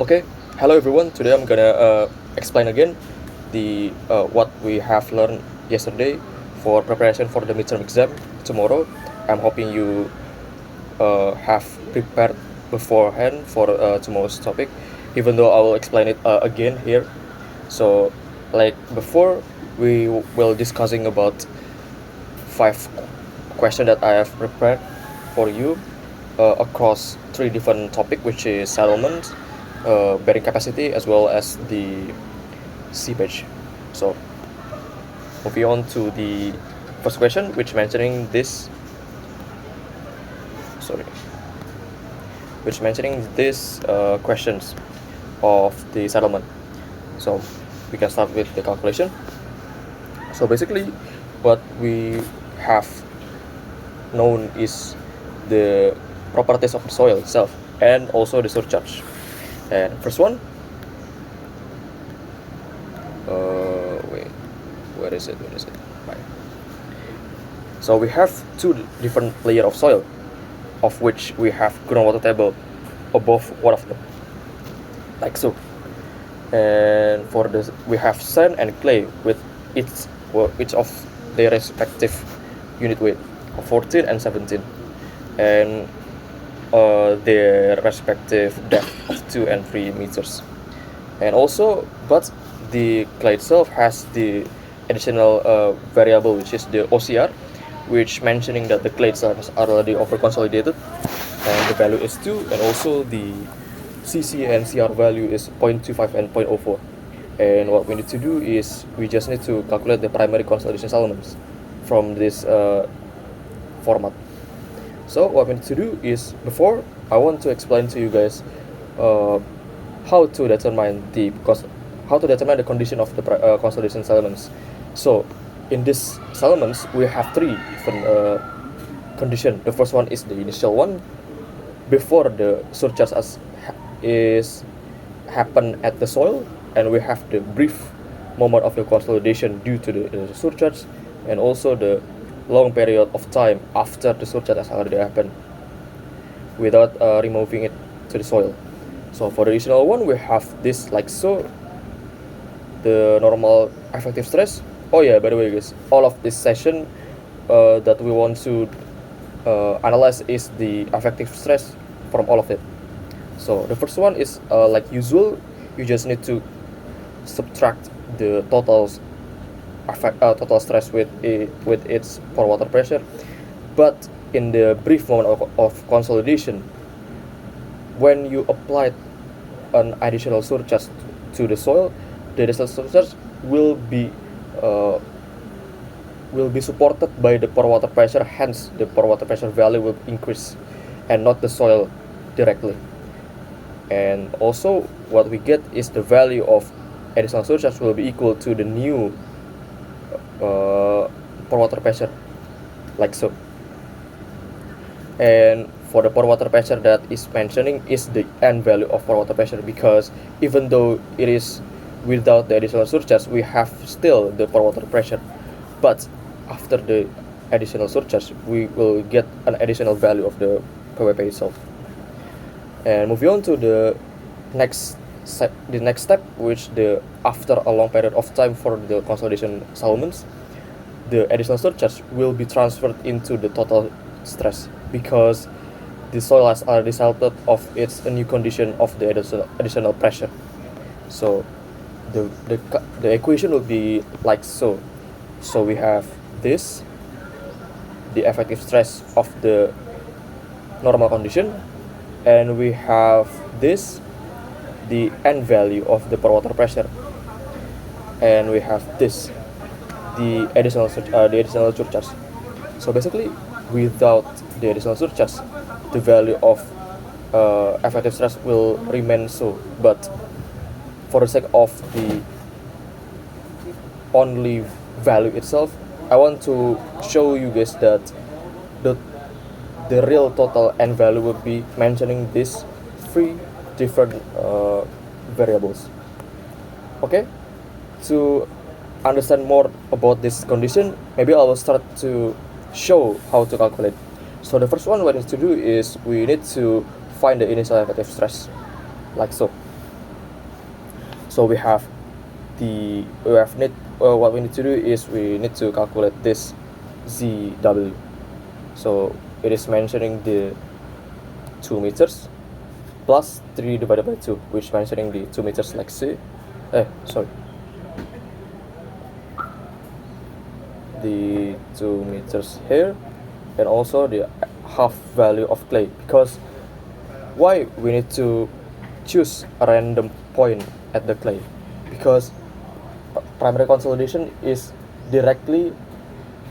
Okay, hello everyone. Today I'm gonna explain again the what we have learned yesterday for preparation for the midterm exam tomorrow. I'm hoping you have prepared beforehand for tomorrow's topic, even though I will explain it again here. So, like before, we will discussing about five questions that I have prepared for you across three different topic, which is settlement, bearing capacity, as well as the seepage. So moving on to the first question, which mentioning this, sorry, which mentioning these questions of the settlement. So we can start with the calculation. So basically, what we have known is the properties of the soil itself and also the surcharge. And first one, wait, where is it? Right. So we have two different layer of soil, of which we have groundwater table above one of them, like so. And for this, we have sand and clay with each of their respective unit weight of 14 and 17, and their respective depth of 2 and 3 meters. And also, but the clay itself has the additional variable, which is the OCR, which mentioning that the clay itself is already over consolidated and the value is 2, and also the CC and CR value is 0.25 and 0.04. And what we need to do is we just need to calculate the primary consolidation elements from this format. So what we need to do is, before I want to explain to you guys how to determine the condition of the consolidation elements. So in this elements we have three different condition. The first one is the initial one, before the surcharge is happen at the soil, and we have the brief moment of the consolidation due to the surcharge, and also the long period of time after the surcharge has already happened without removing it to the soil. So for the additional one, we have this like so, the normal effective stress. Oh yeah, by the way guys, all of this session that we want to analyze is the effective stress from all of it. So the first one is like usual, you just need to subtract the total stress with its pore water pressure. But in the brief moment of consolidation, when you apply an additional surcharge to the soil, the additional surcharge will be supported by the pore water pressure. Hence the pore water pressure value will increase and not the soil directly. And also what we get is the value of additional surcharge will be equal to the new pore water pressure, like so. And for the pore water pressure that is mentioning is the end value of pore water pressure, because even though it is without the additional surcharge, we have still the pore water pressure, but after the additional surcharge we will get an additional value of the PWP itself. And moving on to the next step, which the after a long period of time for the consolidation settlements, the additional surcharge will be transferred into the total stress, because the soil has already settled of its new condition of the additional pressure. So the equation will be like so. So we have this, the effective stress of the normal condition, and we have this, the end value of the pore water pressure, and we have this, the additional surcharge. So basically, without the additional surcharge, the value of effective stress will remain so. But for the sake of the only value itself, I want to show you guys that the real total end value will be mentioning these three different variables. Okay, to understand more about this condition, maybe I will start to show how to calculate. So the first one we need to do is we need to find the initial effective stress, like so. So we have what we need to do is we need to calculate this ZW. So it is mentioning the 2 meters plus 3 divided by 2, which mentioning the 2 meters like C. The 2 meters here, and also the half value of clay. Because why we need to choose a random point at the clay? Because primary consolidation is directly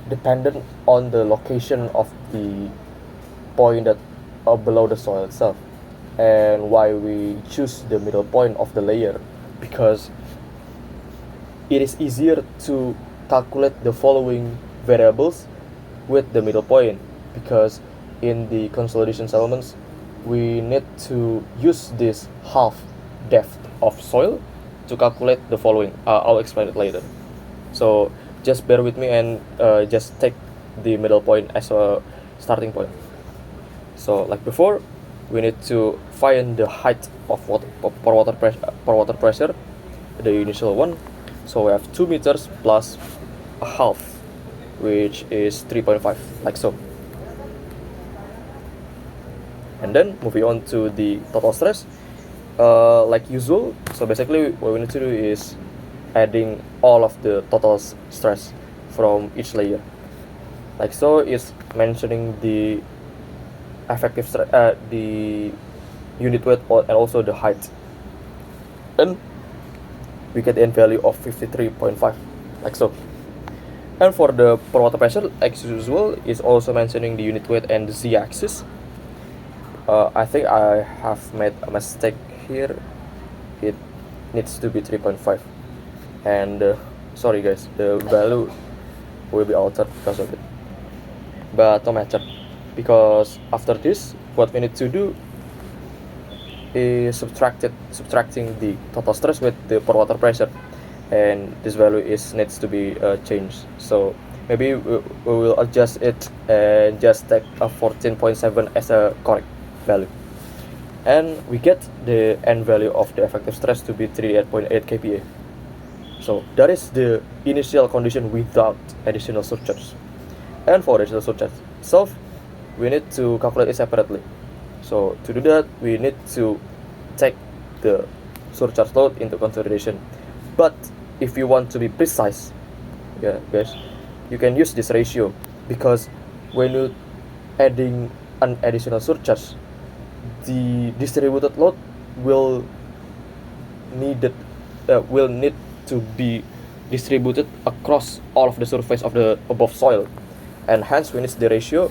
dependent on the location of the point that below the soil itself. And why we choose the middle point of the layer? Because it is easier to calculate the following variables with the middle point, because in the consolidation settlements we need to use this half depth of soil to calculate the following. I'll explain it later. So just bear with me and just take the middle point as a starting point. So like before, we need to find the height of water pressure, the initial one. So we have 2 meters plus a half, which is 3.5, like so. And then moving on to the total stress, like usual. So basically what we need to do is adding all of the total stress from each layer. Like so, it's mentioning the effective stress, the unit weight, and also the height. And we get the end value of 53.5, like so. And for the per water pressure, as usual, is also mentioning the unit weight and the z-axis. I think I have made a mistake here. It needs to be 3.5, and sorry guys, the value will be altered because of it, but no matter, because after this what we need to do is subtracting the total stress with the per water pressure, and this value needs to be changed. So maybe we will adjust it and just take a 14.7 as a correct value, and we get the end value of the effective stress to be 38.8 kPa. So that is the initial condition without additional surcharge. And for additional surcharge itself, we need to calculate it separately. So to do that, we need to take the surcharge load into consideration. But if you want to be precise, guys, you can use this ratio, because when you adding an additional surcharge, the distributed load will need to be distributed across all of the surface of the above soil, and hence we need the ratio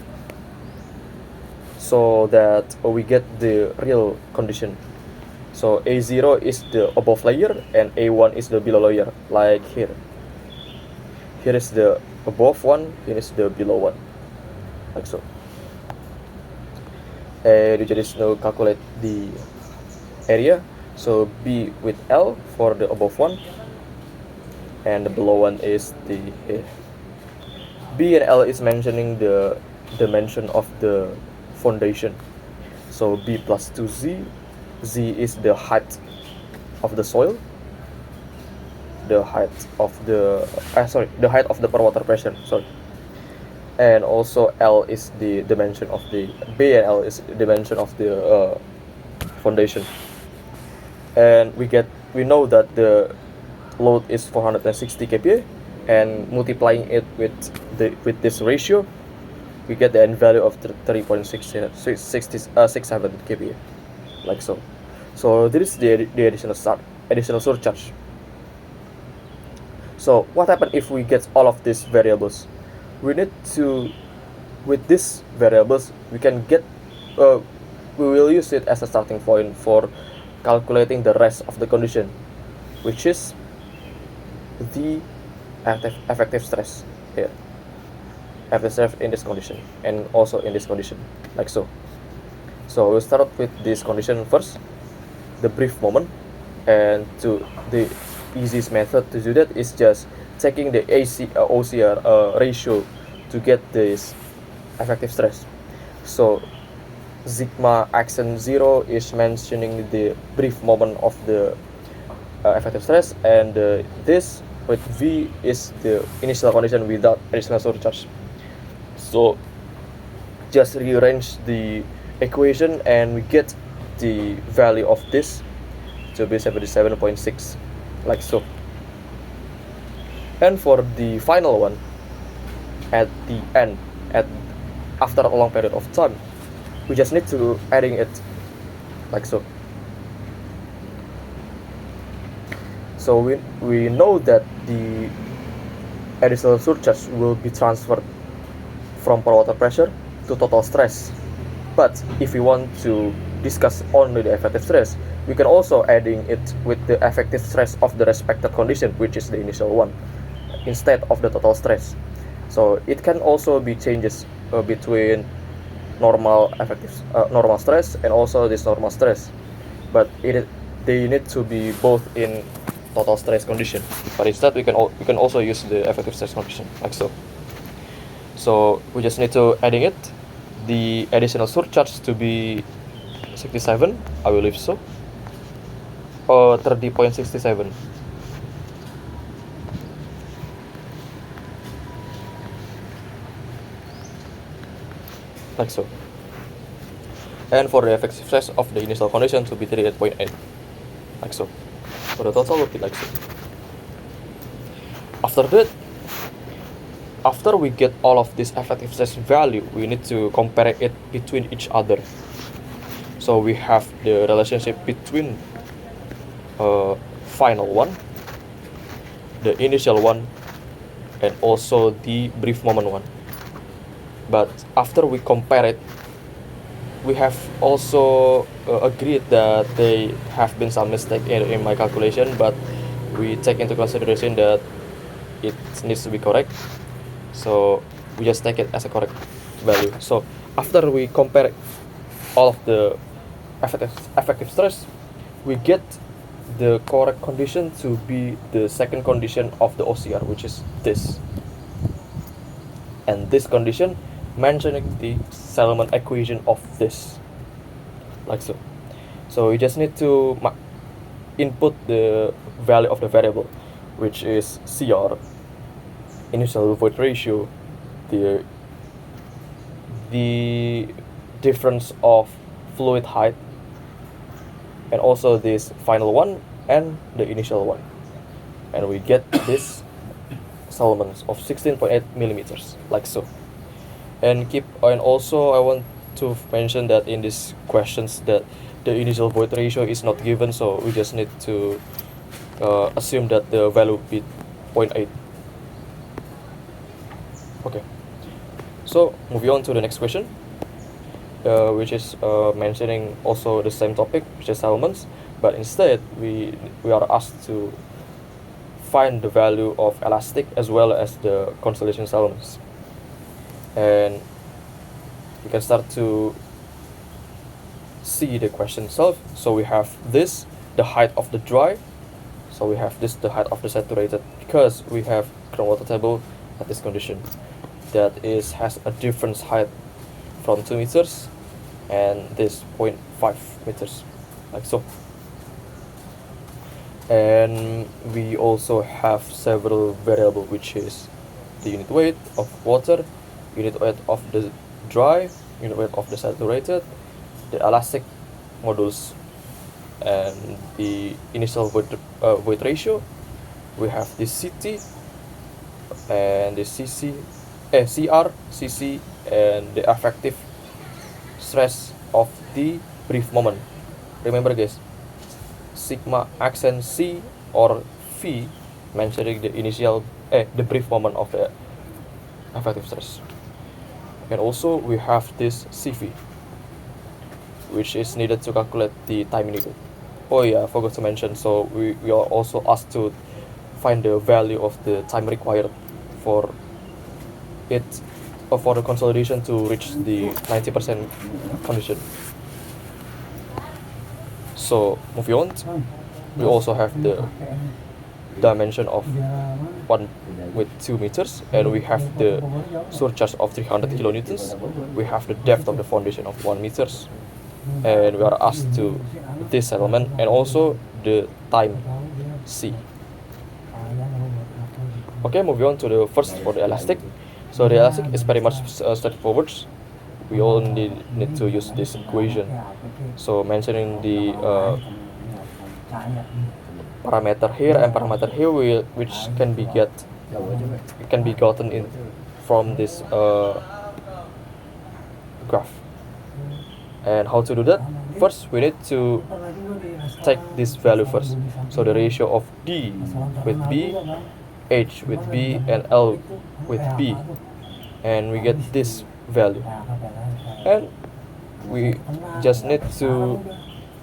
so that we get the real condition. So A0 is the above layer and A1 is the below layer, like here. Here is the above one, here is the below one, like so. And you just now calculate the area. So B with L for the above one, and the below one is the here. B and L is mentioning the dimension of the foundation. So B plus 2Z. Z is the height of the soil, the height of the height of the per water pressure, and also L is the dimension of the B, and L is the dimension of the foundation. And we know that the load is 460 kPa, and multiplying it with this ratio, we get the end value of 3.67 kPa, like so. So this is the additional surcharge. So what happens if we get all of these variables? We need to, with these variables, we can get we will use it as a starting point for calculating the rest of the condition, which is the effective stress here. Effective stress in this condition and also in this condition, like so. So we'll start with this condition first, the brief moment, and to the easiest method to do that is just taking the OCR ratio to get this effective stress. So sigma accent 0 is mentioning the brief moment of the effective stress, and this with V is the initial condition without additional surcharge. So just rearrange the equation and we get the value of this to be 77.6, like so. And for the final one, at the end, after a long period of time, we just need to adding it like so. So we know that the additional surcharge will be transferred from per water pressure to total stress. But if we want to discuss only the effective stress, we can also adding it with the effective stress of the respective condition, which is the initial one, instead of the total stress. So it can also be changes between normal stress and also this normal stress, but they need to be both in total stress condition. But instead we can also use the effective stress condition, like so. So we just need to adding it the additional surcharge to be 67, I believe so, or 30.67. like so. And for the effective stress of the initial condition to be 38.8, like so. So the total will be like so. After that, after we get all of this effective stress value, we need to compare it between each other. So we have the relationship between final one, the initial one, and also the brief moment one. But after we compare it, we have also agreed that there have been some mistake in my calculation, but we take into consideration that it needs to be correct, so we just take it as a correct value. So after we compare all of the effective stress, we get the correct condition to be the second condition of the OCR, which is this, and this condition mentioning the Salomon equation of this, like so. So we just need to input the value of the variable, which is CR, initial void ratio, the difference of fluid height, and also this final one and the initial one, and we get this Salomons of 16.8 millimeters, like so. And also I want to mention that in these questions that the initial void ratio is not given, so we just need to assume that the value will be 0.8. Okay, so moving on to the next question, which is mentioning also the same topic, which is Salomons, but instead we are asked to find the value of elastic as well as the consolidation Salomons. And we can start to see the question itself. So we have this, the height of the dry, so we have this, the height of the saturated, because we have groundwater table at this condition that has a difference height from 2 meters and this 0.5 meters, like so. And we also have several variables, which is the unit weight of water, unit weight of the dry, unit weight of the saturated, the elastic modulus, and the initial void ratio. We have the CT and the CR, CC, and the effective stress of the brief moment. Remember guys, sigma accent C or V mentioning the initial the brief moment of the effective stress. And also we have this CV, which is needed to calculate the time needed. Oh yeah, I forgot to mention, so we are also asked to find the value of the time required for it for the consolidation to reach the 90% condition. So moving on, we also have the dimension of 1 with 2 meters, and we have the surcharge of 300 kilonewtons. We have the depth of the foundation of 1 meters, and we are asked to this element and also the time C. Okay, moving on to the first for the elastic. So the elastic is very much straightforward. We only need to use this equation. So mentioning the parameter here and parameter here, which can be gotten in from this graph. And how to do that? First, we need to take this value first. So the ratio of D with B, H with B, and L with B, and we get this value. And we just need to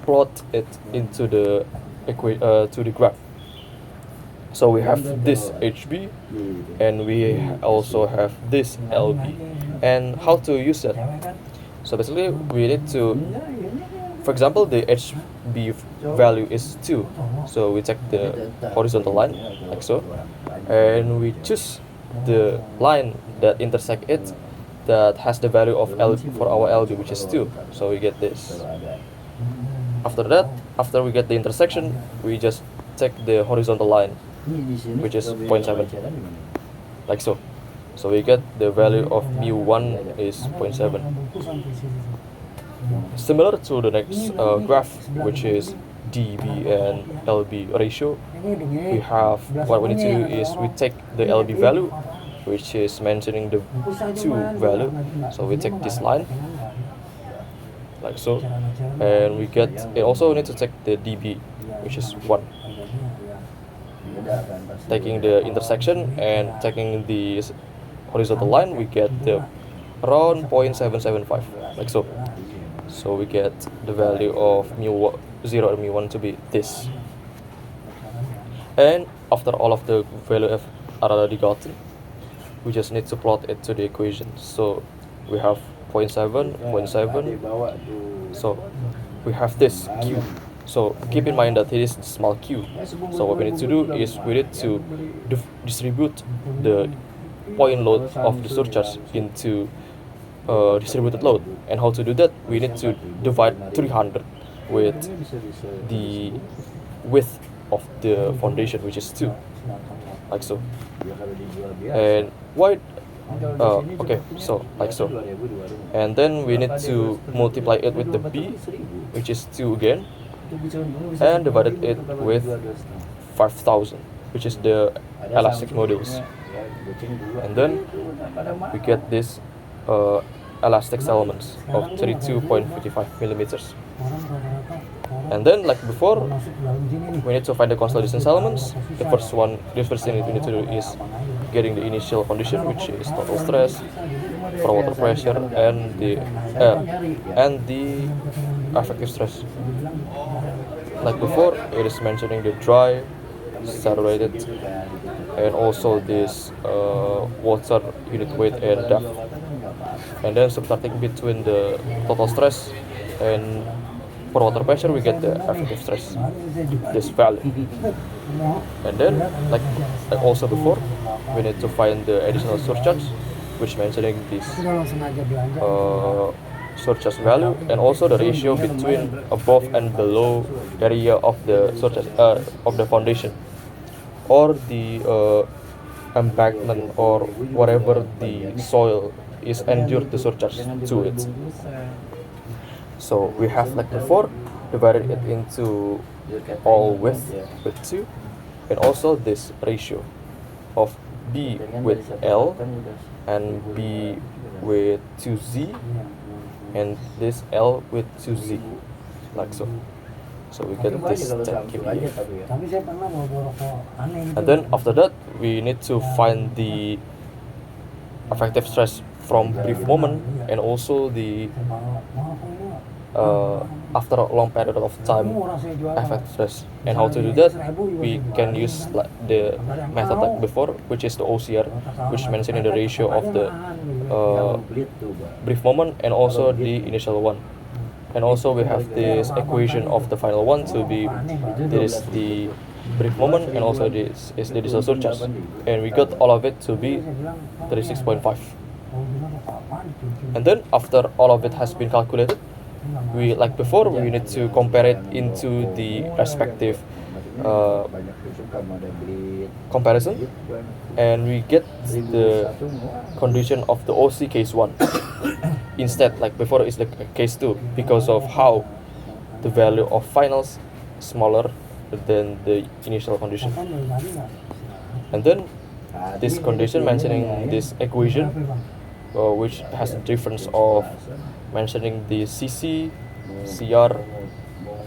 plot it into the graph. So we have this HB, and we also have this LB. And how to use that? So basically, we need to, for example, the HB value is 2. So we check the horizontal line, like so, and we choose the line that intersect it that has the value of L for our LB, which is 2. So we get this. After that, after we get the intersection, we just check the horizontal line, which is 0.7, like so. So we get the value of mu1 is 0.7. Similar to the next graph, which is DB and LB ratio, we have, what we need to do is we take the LB value, which is mentioning the 2 value. So we take this line, like so, and we get, and also we need to take the DB, which is 1. Taking the intersection and taking the horizontal line, we get the around 0.775, like so. So we get the value of mu0 and mu1 to be this. And after all of the value are already gotten, we just need to plot it to the equation. So we have 0.7, 0.7. So we have this q. So keep in mind that it is small q. So what we need to do is we need to distribute the point load of the surcharge into distributed load. And how to do that? We need to divide 300 with the width of the foundation, which is 2, like so. And why? Okay, so like so. And then we need to multiply it with the B, which is 2 again, and divided it with 5,000, which is the elastic modulus. And then we get this elastic elements of 32.55 millimeters. And then, like before, we need to find the constant distance elements. The first thing we need to do is getting the initial condition, which is total stress, for water pressure, and the effective stress. Like before, it is mentioning the dry, saturated, and also this water unit weight and depth. And then subtracting between the total stress and for water pressure, we get the effective stress, this value. And then, like also before, we need to find the additional surcharge, which mentioning this surcharge value, and also the ratio between above and below area of the surcharge of the foundation, or the embankment, or whatever the soil is endured the surcharge to it. So we have, like before, divided it into all width with 2, and also this ratio of B with L and B with 2Z, and this L with 2Z, like so. So we get this 10 kPa. And then after that, we need to find the effective stress from brief moment, and also the after a long period of time effective stress. And how to do that? We can use like the method like before, which is the OCR, which mentioning the ratio of the brief moment and also the initial one. And also we have this equation of the final one to be, this is the brief moment, and also this is the diesel surcharge, and we got all of it to be 36.5. And then after all of it has been calculated, we, like before, we need to compare it into the respective comparison, and we get the condition of the OC case 1 instead, like before is the case 2, because of how the value of finals smaller than the initial condition. And then this condition mentioning this equation, which has a difference of mentioning the CC, CR,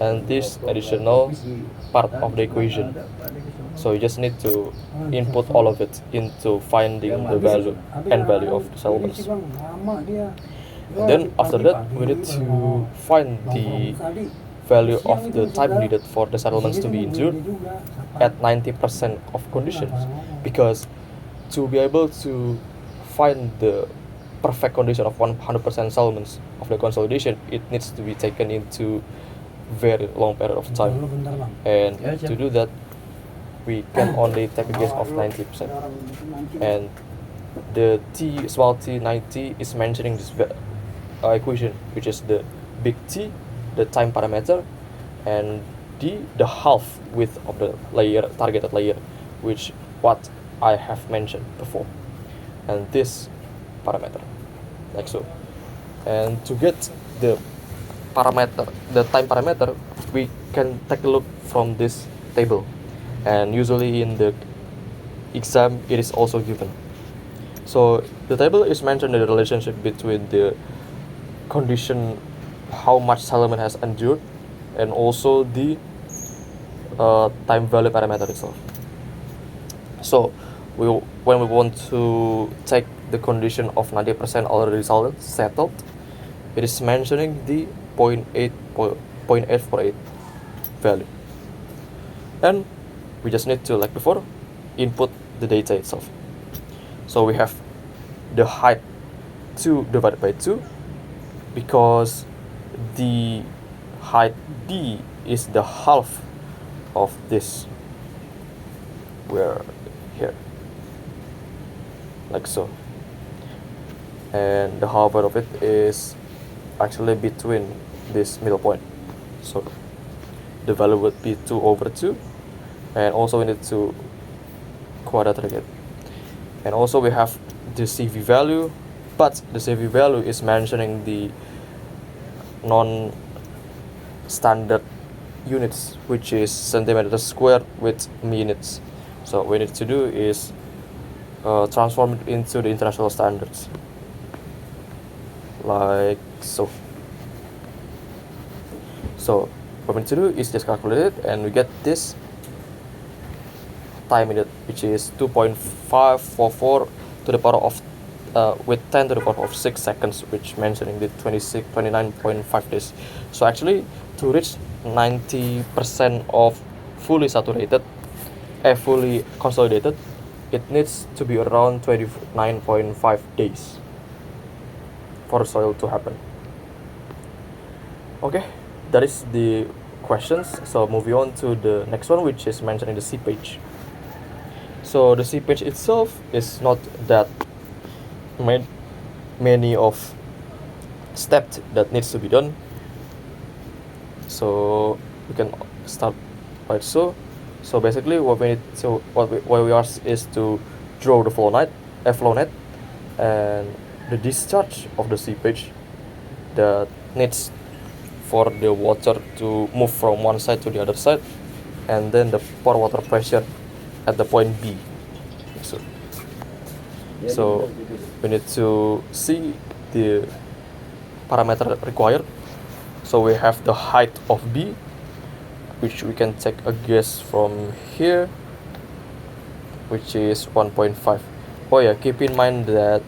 and this additional part of the equation. So you just need to input all of it into finding the value, n value of the settlements. And then after that, we need to find the value of the time needed for the settlements to be endured at 90% of conditions, because to be able to find the perfect condition of 100% settlements of the consolidation, it needs to be taken into very long period of time, and to do that we can only take a guess of 90%, and the t small t 90 is mentioning this equation, which is the big T, the time parameter, and the half width of the layer, targeted layer, which what I have mentioned before, and this parameter, like so. And to get the parameter, the time parameter, we can take a look from this table, and usually in the exam it is also given. So the table is mentioned the relationship between the condition, how much settlement has endured, and also the time value parameter itself. So when we want to take the condition of 90% already settled, it is mentioning the 0.848 value, and we just need to, like before, input the data itself. So we have the height 2 divided by 2, because the height D is the half of this, where here, like so, and the half of it is actually between this middle point, so the value would be 2/2, and also we need to quadratic it. And also we have the CV value, but the CV value is mentioning the non-standard units, which is centimeters squared with minutes. So what we need to do is transform it into the international standards, like so. So what we need to do is just calculate it, and we get this time needed, which is 2.544 to the power of with 10 to the power of 6 seconds, which mentioning the 29.5 days. So actually, to reach 90% of fully saturated, fully consolidated, it needs to be around 29.5 days for soil to happen. Okay, that is the questions. So moving on to the next one, which is mentioned in the seepage. So the seepage itself is not that many of steps that needs to be done. So we can start right so. So basically, what we ask is to draw the flow net, and the discharge of the seepage that needs for the water to move from one side to the other side, and then the pore water pressure at the point B. So we need to see the parameter required. So we have the height of B, which we can take a guess from here, which is 1.5. Oh yeah, keep in mind that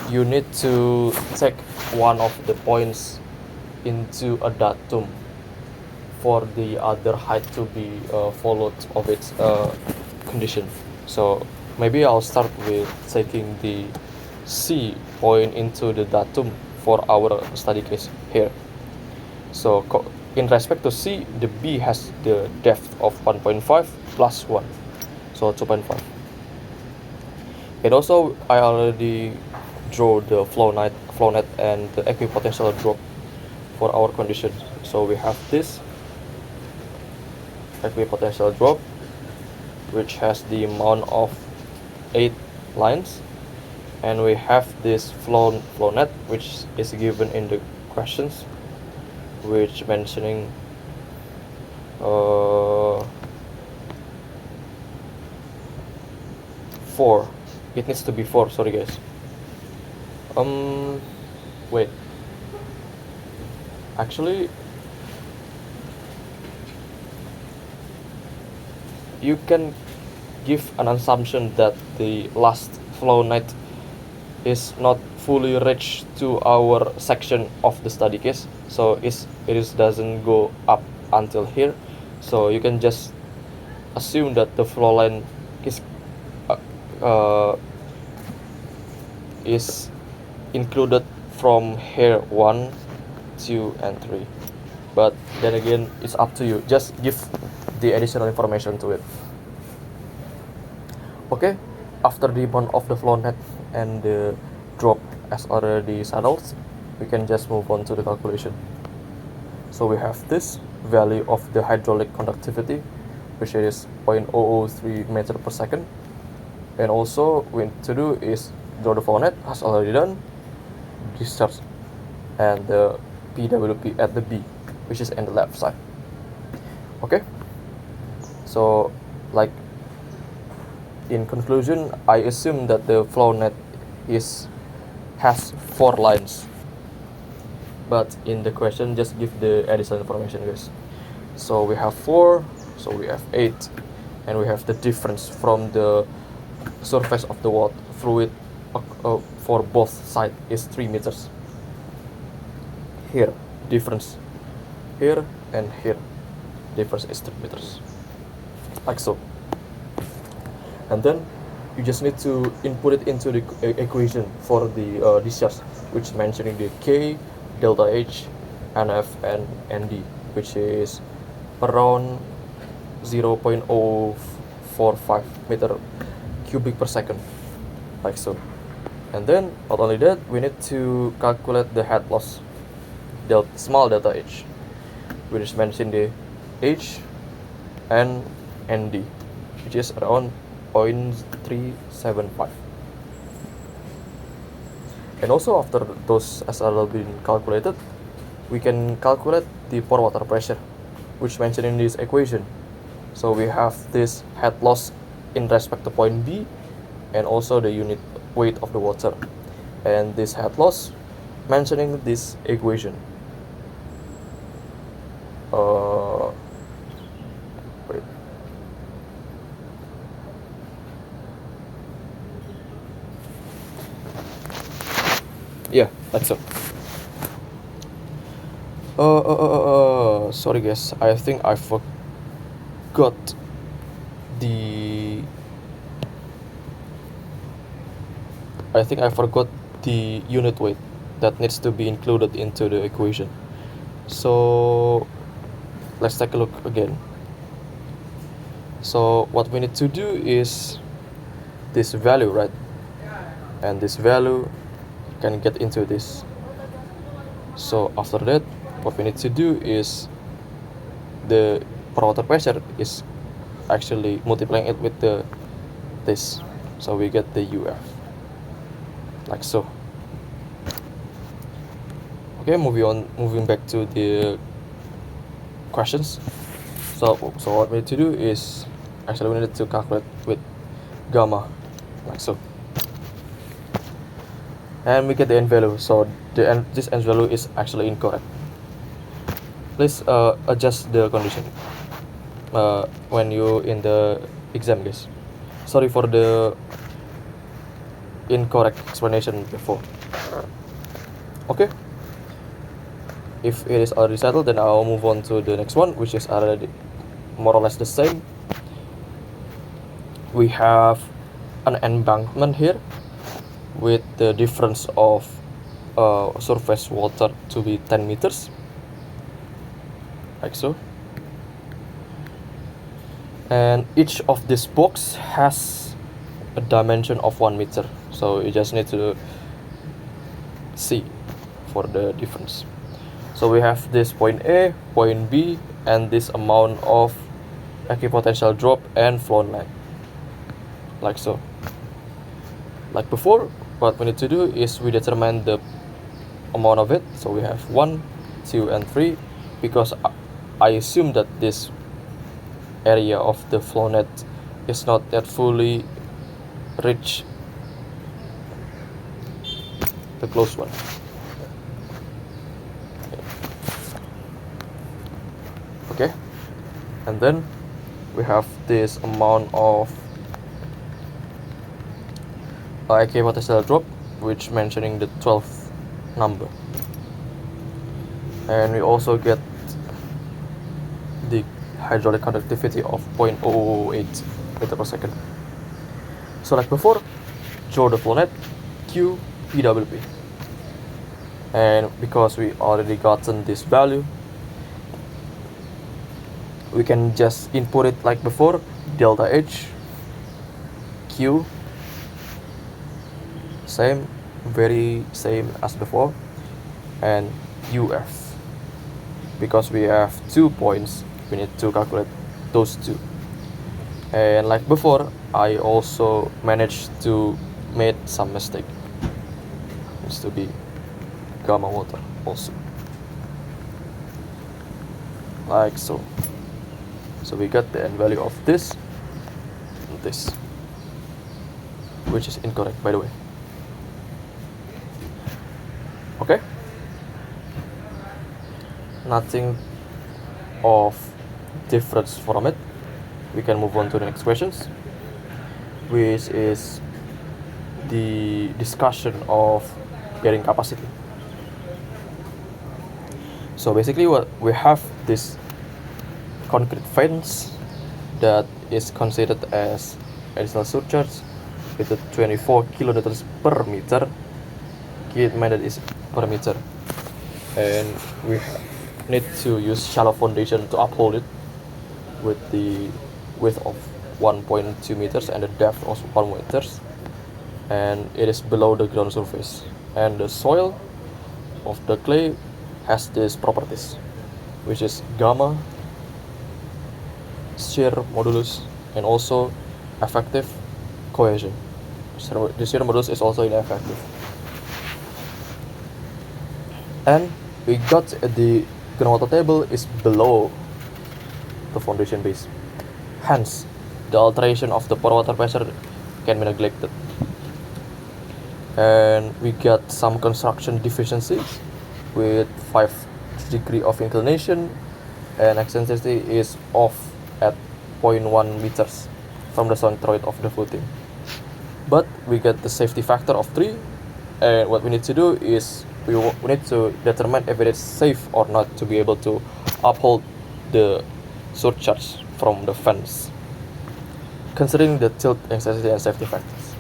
you need to take one of the points into a datum for the other height to be followed of its condition. So maybe I'll start with taking the C point into the datum for our study case here. So in respect to C, the B has the depth of 1.5 plus 1, so 2.5. And also I already draw the flow net and the equipotential drop for our condition. So we have this, equipotential drop, which has the amount of 8 lines, and we have this flow net, which is given in the questions, which mentioning 4. It needs to be 4, sorry guys. Wait, actually you can give an assumption that the last flow net is not fully reached to our section of the study case, so it doesn't go up until here, so you can just assume that the flow line is included from here 1, 2, and 3. But then again, it's up to you. Just give the additional information to it. Okay, after the amount of the flow net and the drop as already settled, we can just move on to the calculation. So we have this value of the hydraulic conductivity, which is 0.003 meter per second. And also we need to do is draw the flow net, as already done, discharge, and the PWP at the B, which is in the left side. Okay, so like in conclusion, I assume that the flow net has 4 lines, but in the question just give the additional information, guys. So we have 4, so we have 8, and we have the difference from the surface of the water fluid for both sides is 3 meters. Here difference, here and here difference is 3 meters, like so. And then you just need to input it into the equation for the discharge, which mentioning the K, delta H, NF, and ND, which is around 0.045 meter cubic per second, like so. And then not only that, we need to calculate the head loss, small delta H, which is mentioned the H and ND, which is around 0.375. And also after those has already been calculated, we can calculate the pore water pressure, which mentioned in this equation. So we have this head loss in respect to point B, and also the unit weight of the water, and this head loss mentioning this equation. Wait. Yeah, that's so. Sorry guys, I think I forgot the unit weight that needs to be included into the equation. So let's take a look again. So what we need to do is this value, right? And this value can get into this. So after that, what we need to do is the pore water pressure is actually multiplying it with this, so we get the UF, like so. Okay, moving back to the questions. So what we need to do is actually we need to calculate with gamma, like so, and we get the n value. So this n value is actually incorrect. Please adjust the condition when you in the exam, guys. Sorry for the incorrect explanation before. Okay, if it is already settled, then I'll move on to the next one, which is already more or less the same. We have an embankment here with the difference of surface water to be 10 meters, like so. And each of this box has a dimension of 1 meter, so you just need to see for the difference. So we have this point A, point B, and this amount of equipotential drop, and flow net, like so. Like before, what we need to do is we determine the amount of it. So we have 1, 2, and 3, because I assume that this area of the flow net is not yet fully reach the closed one. Okay, and then we have this amount of equipotential drop, which mentioning the 12th number, and we also get the hydraulic conductivity of 0.0008 meter per second. So like before, draw the flow net, Q, PWP, and because we already gotten this value, we can just input it like before, delta H, Q, very same as before, and UF. Because we have 2 points, we need to calculate those two. And like before, I also managed to make some mistake. Needs to be gamma water also, like so. So we got the end value of this and this, which is incorrect, by the way. Okay, nothing of difference from it. We can move on to the next questions, which is the discussion of bearing capacity. So basically, what we have this concrete fence that is considered as additional surcharge with a 24 kilonewtons per meter. Keep in mind that is per meter, and we need to use shallow foundation to uphold it with the width of 1.2 meters and the depth of 1 meters, and it is below the ground surface, and the soil of the clay has these properties, which is gamma, shear modulus, and also effective cohesion. So the shear modulus is also ineffective, and we got the groundwater table is below the foundation base. Hence, the alteration of the pore water pressure can be neglected. And we got some construction deficiencies with 5 degree of inclination, and eccentricity is off at 0.1 meters from the centroid of the footing. But we get the safety factor of 3, and what we need to do is we need to determine if it is safe or not to be able to uphold the surcharge from the fence, considering the tilt, eccentricity, and safety factors.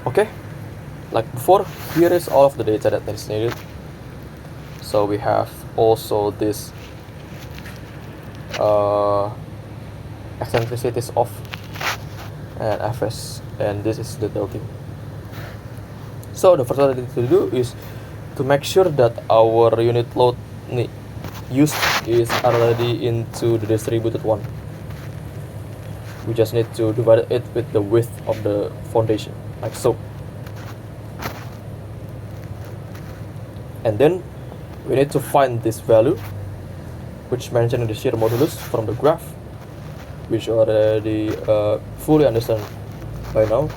Okay, like before, here is all of the data that is needed. So we have also this eccentricities of and Fs, and this is the tilting. So the first thing to do is to make sure that our unit load used is already into the distributed one. We just need to divide it with the width of the foundation, like so. And then we need to find this value, which mentioned the shear modulus from the graph, which already fully understand by now.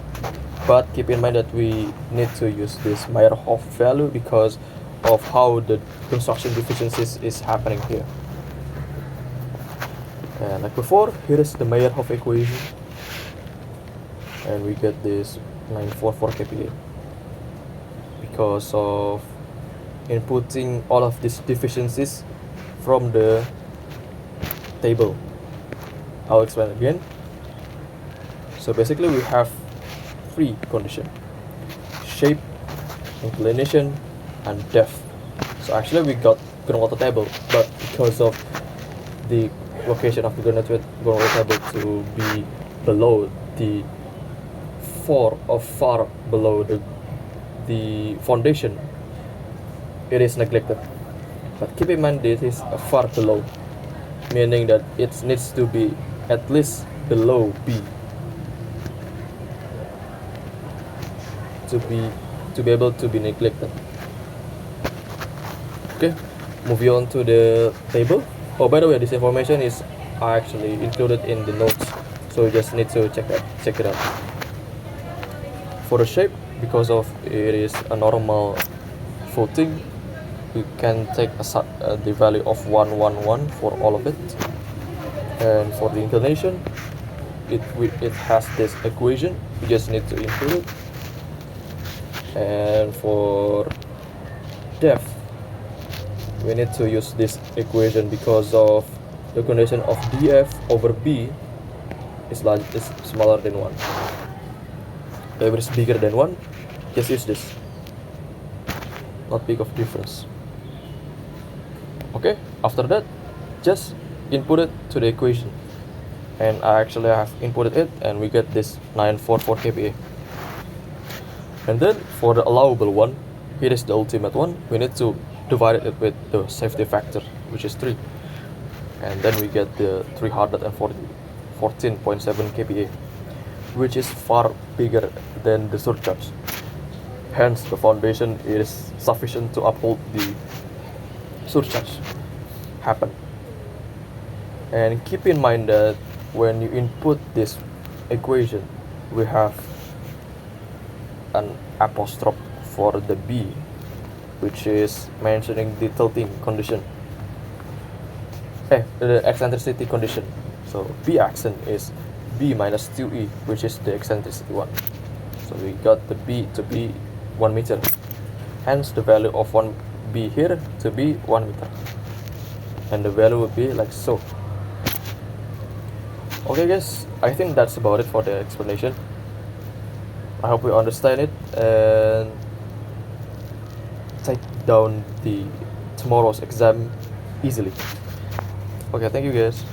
But keep in mind that we need to use this Meyerhof value because of how the construction deficiencies is happening here. And like before, here is the Meyerhof equation, and we get this 944 kPa because of inputting all of these deficiencies from the table. I'll explain again. So basically we have 3 conditions: shape, inclination, and depth. So actually we got groundwater table, but because of the location of the groundwater table to be below the far below the foundation, it is neglected. But keep in mind this is far below. meaning that it needs to be at least below B to be able to be neglected. Okay, moving on to the table. Oh, by the way, this information is actually included in the notes, so you just need to check it out. For the shape, because of it is a normal footing, you can take the value of 111 for all of it. And for the inclination, it has this equation, you just need to include it. And for depth, we need to use this equation because of the condition of df over b is smaller than 1. If it is bigger than 1, just use this. Not big of difference. Okay, after that, just input it to the equation. And I actually have inputted it, and we get this 944 kPa. And then for the allowable one, here is the ultimate one. We need to divide it with the safety factor, which is 3. And then we get the 314.7 kPa, which is far bigger than the surcharge. Hence, the foundation is sufficient to uphold the surcharge happen. And keep in mind that when you input this equation, we have an apostrophe for the B, which is mentioning the tilting condition, the eccentricity condition. So B accent is B minus 2E, which is the eccentricity one. So we got the B to be 1 meter. Hence the value of 1B here to be 1 meter. And the value would be like so. Okay guys, I think that's about it for the explanation. I hope you understand it and take down the tomorrow's exam easily. Okay, thank you guys.